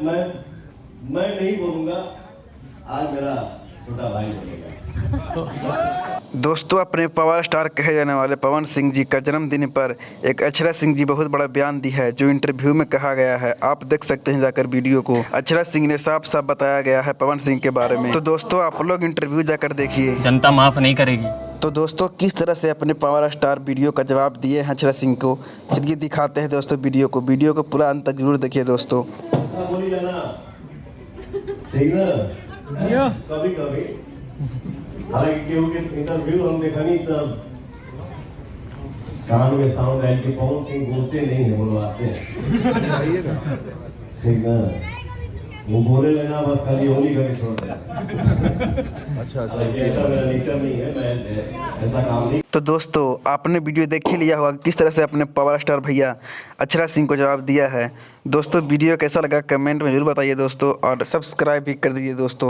मैं नहीं बोलूंगा, आज मेरा छोटा भाई बोलेगा। दोस्तों, अपने पावर स्टार कहे जाने वाले पवन सिंह जी का जन्मदिन पर एक अक्षरा सिंह जी बहुत बड़ा बयान दी है, जो इंटरव्यू में कहा गया है। आप देख सकते हैं जाकर वीडियो को। अक्षरा सिंह ने साफ साफ बताया गया है पवन सिंह के बारे में। तो दोस्तों, आप लोग इंटरव्यू जाकर देखिए, जनता माफ नहीं करेगी। तो दोस्तों, किस तरह से अपने पावर स्टार वीडियो का जवाब दिए हैं अक्षरा सिंह को, चलिए दिखाते हैं दोस्तों वीडियो को पूरा अंत तक जरूर देखिए दोस्तों। कभी कभी हालांकि केहू के इंटरव्यू हम देखा नहीं, तब कान में साउंड आयल कि पवन सिंह बोलते नहीं है, बुलवाते हैं। ठीक ना, वो बोले लेना बस खाली होली करके छोड़ देना। अच्छा, ऐसा मेरा नेचर नहीं है, मैं ऐसा काम नहीं। तो दोस्तों, आपने वीडियो देख ही लिया होगा किस तरह से अपने पावर स्टार भैया अक्षरा सिंह को जवाब दिया है। दोस्तों, वीडियो कैसा लगा कमेंट में जरूर बताइए दोस्तों, और सब्सक्राइब भी कर दीजिए दोस्तों।